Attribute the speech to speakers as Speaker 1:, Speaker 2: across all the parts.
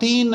Speaker 1: 3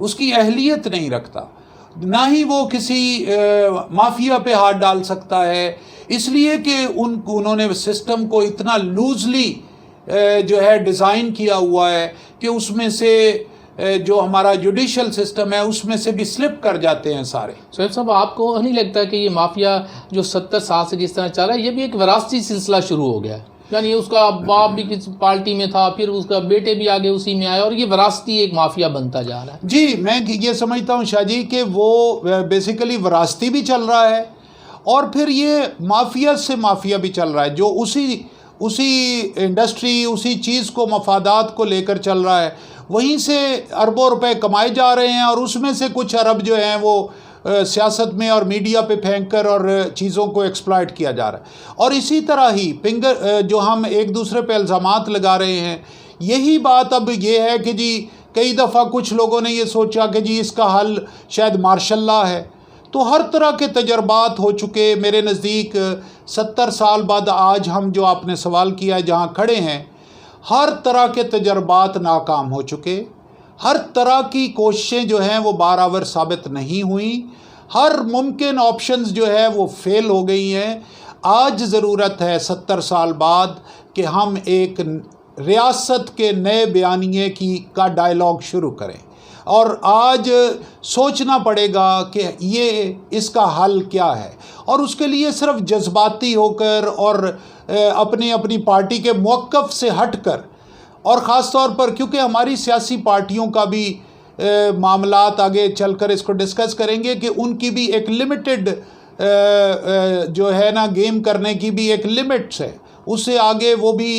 Speaker 1: اس کی اہلیت نہیں رکھتا، نہ ہی وہ کسی مافیا پہ ہاتھ ڈال سکتا ہے، اس لیے کہ انہوں نے سسٹم کو اتنا لوزلی جو ہے ڈیزائن کیا ہوا ہے کہ اس میں سے جو ہمارا جوڈیشل سسٹم ہے اس میں سے بھی سلپ کر جاتے ہیں سارے۔
Speaker 2: سہیل صاحب، آپ کو نہیں لگتا کہ یہ مافیا جو 70 سال سے جس طرح چل رہا ہے، یہ بھی ایک وراثتی سلسلہ شروع ہو گیا ہے؟ یعنی اس کا باپ بھی کسی پارٹی میں تھا، پھر اس کا بیٹے بھی آگے اسی میں آئے، اور یہ وراثتی ایک مافیا بنتا جا رہا ہے۔
Speaker 1: جی، میں یہ سمجھتا ہوں شاہ جی کہ وہ بیسیکلی وراثتی بھی چل رہا ہے، اور پھر یہ مافیا سے مافیا بھی چل رہا ہے، جو اسی انڈسٹری، اسی چیز کو، مفادات کو لے کر چل رہا ہے، وہیں سے اربوں روپے کمائے جا رہے ہیں، اور اس میں سے کچھ ارب جو ہیں وہ سیاست میں اور میڈیا پہ پھینک کر اور چیزوں کو ایکسپلائٹ کیا جا رہا ہے۔ اور اسی طرح ہی جو ہم ایک دوسرے پہ الزامات لگا رہے ہیں، یہی بات اب یہ ہے کہ جی کئی دفعہ کچھ لوگوں نے یہ سوچا کہ جی اس کا حل شاید مارشل لا ہے، تو ہر طرح کے تجربات ہو چکے۔ میرے نزدیک 70 سال بعد آج ہم جو آپ نے سوال کیا ہے جہاں کھڑے ہیں، ہر طرح کے تجربات ناکام ہو چکے، ہر طرح کی کوششیں جو ہیں وہ بارآور ثابت نہیں ہوئیں، ہر ممکن آپشنز جو ہے وہ فیل ہو گئی ہیں۔ آج ضرورت ہے 70 سال بعد کہ ہم ایک ریاست کے نئے بیانیے کا ڈائلاگ شروع کریں، اور آج سوچنا پڑے گا کہ اس کا حل کیا ہے، اور اس کے لیے صرف جذباتی ہو کر اور اپنی پارٹی کے موقف سے ہٹ کر، اور خاص طور پر کیونکہ ہماری سیاسی پارٹیوں کا بھی معاملات آگے چل کر اس کو ڈسکس کریں گے کہ ان کی بھی ایک لمیٹڈ جو ہے نا گیم کرنے کی بھی ایک لمٹس ہے، اس سے آگے وہ بھی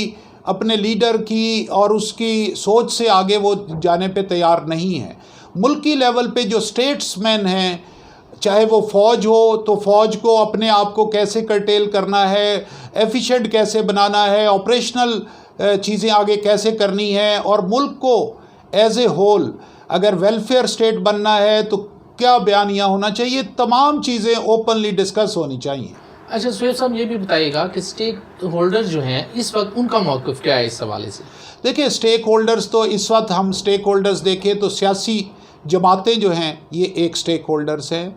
Speaker 1: اپنے لیڈر کی اور اس کی سوچ سے آگے وہ جانے پہ تیار نہیں ہے۔ ملکی لیول پہ جو اسٹیٹس مین ہیں، چاہے وہ فوج ہو تو فوج کو اپنے آپ کو کیسے کرٹیل کرنا ہے، ایفیشینٹ کیسے بنانا ہے، آپریشنل چیزیں آگے کیسے کرنی ہے، اور ملک کو ایز اے ہول اگر ویلفیئر اسٹیٹ بننا ہے تو کیا بیانیہ ہونا چاہیے، تمام چیزیں اوپنلی ڈسکس ہونی چاہیے۔
Speaker 2: اچھا سہیل صاحب، یہ بھی بتائیے گا کہ اسٹیک ہولڈر جو ہیں اس وقت ان کا موقف کیا ہے اس حوالے سے؟
Speaker 1: دیکھیں، اسٹیک ہولڈرز تو اس وقت ہم اسٹیک ہولڈرز دیکھیں تو سیاسی جماعتیں جو ہیں یہ ایک اسٹیک ہولڈرز ہیں،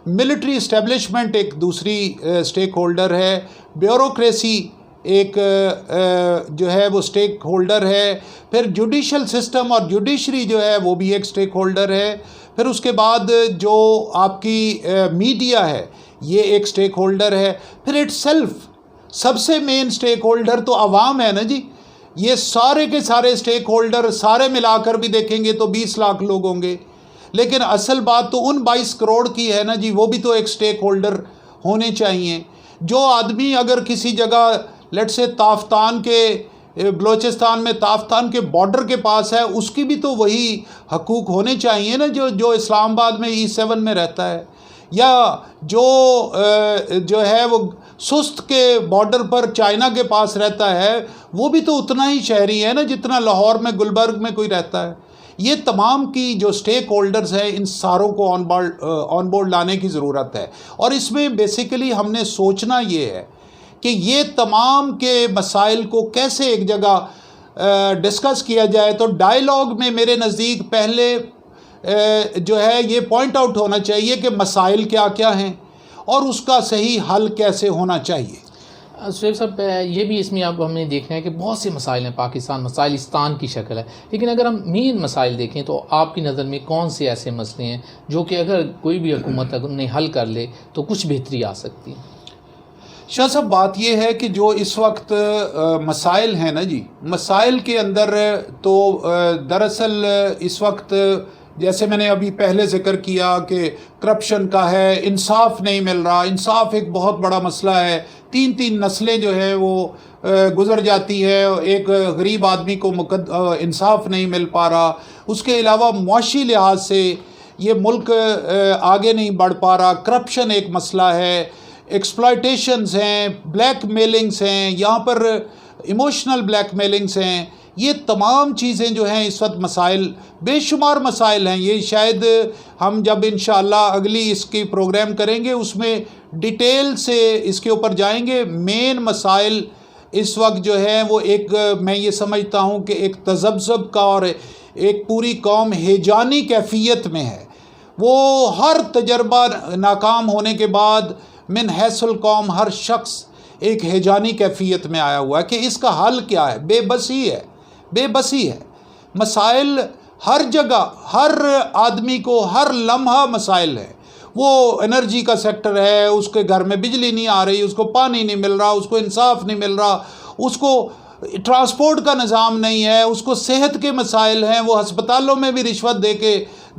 Speaker 1: ملٹری اسٹیبلشمنٹ ایک دوسری اسٹیک ہولڈر ہے، بیوروکریسی ایک جو ہے وہ اسٹیک ہولڈر ہے، پھر جوڈیشل سسٹم اور جوڈیشری جو ہے وہ بھی ایک اسٹیک ہولڈر ہے، پھر اس کے بعد جو آپ کی میڈیا ہے یہ ایک اسٹیک ہولڈر ہے، پھر اٹ سیلف سب سے مین اسٹیک ہولڈر تو عوام ہے نا جی۔ یہ سارے کے سارے اسٹیک ہولڈر سارے ملا کر بھی دیکھیں گے تو 20 لاکھ لوگ ہوں گے، لیکن اصل بات تو ان 22 کروڑ کی ہے نا جی، وہ بھی تو ایک اسٹیک ہولڈر ہونے چاہیے۔ جو آدمی اگر کسی جگہ لیٹ سے تافتان کے بلوچستان میں تافتان کے بارڈر کے پاس ہے، اس کی بھی تو وہی حقوق ہونے چاہیے نا جو اسلام آباد میں E7 میں رہتا ہے، یا جو ہے وہ سست کے بارڈر پر چائنا کے پاس رہتا ہے، وہ بھی تو اتنا ہی شہری ہے نا جتنا لاہور میں گلبرگ میں کوئی رہتا ہے۔ یہ تمام کی جو اسٹیک ہولڈرز ہیں ان ساروں کو آن بورڈ لانے کی ضرورت ہے، اور اس میں بیسیکلی ہم نے سوچنا یہ ہے کہ یہ تمام کے مسائل کو کیسے ایک جگہ ڈسکس کیا جائے۔ تو ڈائیلاگ میں میرے نزدیک پہلے جو ہے یہ پوائنٹ آؤٹ ہونا چاہیے کہ مسائل کیا کیا ہیں اور اس کا صحیح حل کیسے ہونا چاہیے۔
Speaker 2: سہیل صاحب، یہ بھی اس میں اب ہمیں دیکھنا ہے کہ بہت سے مسائل ہیں، پاکستان مسائلستان کی شکل ہے، لیکن اگر ہم مین مسائل دیکھیں تو آپ کی نظر میں کون سے ایسے مسئلے ہیں جو کہ اگر کوئی بھی حکومت انہیں حل کر لے تو کچھ بہتری آ سکتی ہے؟
Speaker 1: شاہ صاحب، بات یہ ہے کہ جو اس وقت مسائل ہیں نا جی، مسائل کے اندر تو دراصل اس وقت جیسے میں نے ابھی پہلے ذکر کیا کہ کرپشن کا ہے، انصاف نہیں مل رہا، انصاف ایک بہت بڑا مسئلہ ہے، 3 نسلیں جو ہے وہ گزر جاتی ہے، ایک غریب آدمی کو انصاف نہیں مل پا رہا۔ اس کے علاوہ معاشی لحاظ سے یہ ملک آگے نہیں بڑھ پا رہا، کرپشن ایک مسئلہ ہے، ایکسپلائٹیشنز ہیں، بلیک میلنگز ہیں، یہاں پر ایموشنل بلیک میلنگز ہیں، یہ تمام چیزیں جو ہیں اس وقت مسائل، بے شمار مسائل ہیں۔ یہ شاید ہم جب انشاءاللہ اگلی اس کی پروگرام کریں گے اس میں ڈیٹیل سے اس کے اوپر جائیں گے۔ مین مسائل اس وقت جو ہے وہ ایک، میں یہ سمجھتا ہوں کہ ایک تذبذب کا اور ایک پوری قوم ہیجانی کیفیت میں ہے. وہ ہر تجربہ ناکام ہونے کے بعد من حیث القوم ہر شخص ایک ہیجانی کیفیت میں آیا ہوا ہے کہ اس کا حل کیا ہے. بے بسی ہے. مسائل ہر جگہ، ہر آدمی کو ہر لمحہ مسائل ہے. وہ انرجی کا سیکٹر ہے، اس کے گھر میں بجلی نہیں آ رہی، اس کو پانی نہیں مل رہا، اس کو انصاف نہیں مل رہا، اس کو ٹرانسپورٹ کا نظام نہیں ہے، اس کو صحت کے مسائل ہیں، وہ ہسپتالوں میں بھی رشوت دے کے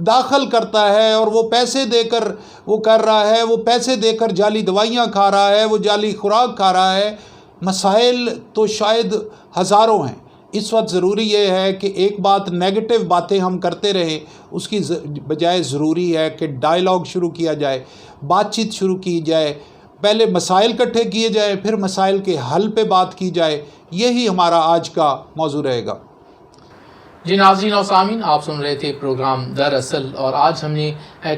Speaker 1: داخل کرتا ہے اور وہ پیسے دے کر وہ کر رہا ہے، وہ پیسے دے کر جعلی دوائیاں کھا رہا ہے، وہ جعلی خوراک کھا رہا ہے. مسائل تو شاید ہزاروں ہیں. اس وقت ضروری یہ ہے کہ ایک بات نیگیٹو باتیں ہم کرتے رہیں، اس کی بجائے ضروری ہے کہ ڈائیلاگ شروع کیا جائے، بات چیت شروع کی جائے، پہلے مسائل اکٹھے کیے جائیں، پھر مسائل کے حل پہ بات کی جائے. یہی ہمارا آج کا موضوع رہے گا.
Speaker 2: جی ناظرین اور سامعین، آپ سن رہے تھے پروگرام دراصل، اور آج ہم نے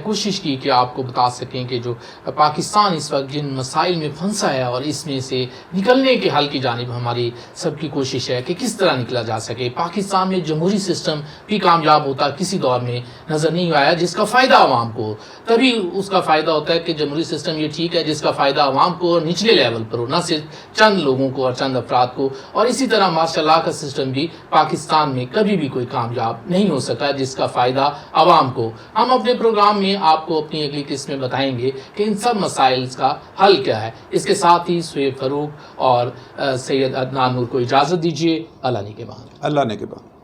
Speaker 2: کوشش کی کہ آپ کو بتا سکیں کہ جو پاکستان اس وقت جن مسائل میں پھنسا ہے اور اس میں سے نکلنے کے حل کی جانب ہماری سب کی کوشش ہے کہ کس طرح نکلا جا سکے. پاکستان میں جمہوری سسٹم بھی کامیاب ہوتا کسی دور میں نظر نہیں آیا جس کا فائدہ عوام کو. تبھی اس کا فائدہ ہوتا ہے کہ جمہوری سسٹم یہ ٹھیک ہے جس کا فائدہ عوام کو اور نچلے لیول پر ہو، نہ صرف چند لوگوں کو اور چند افراد کو. اور اسی طرح ماشاء اللہ کا سسٹم بھی پاکستان میں کبھی بھی کوئی کامیاب نہیں ہو سکا جس کا فائدہ عوام کو. ہم اپنے پروگرام میں آپ کو اپنی اگلی قسط میں بتائیں گے کہ ان سب مسائل کا حل کیا ہے. اس کے ساتھ ہی سہیب فاروق اور سید عدنان نور کو اجازت دیجیے. اللہ نے کے بعد.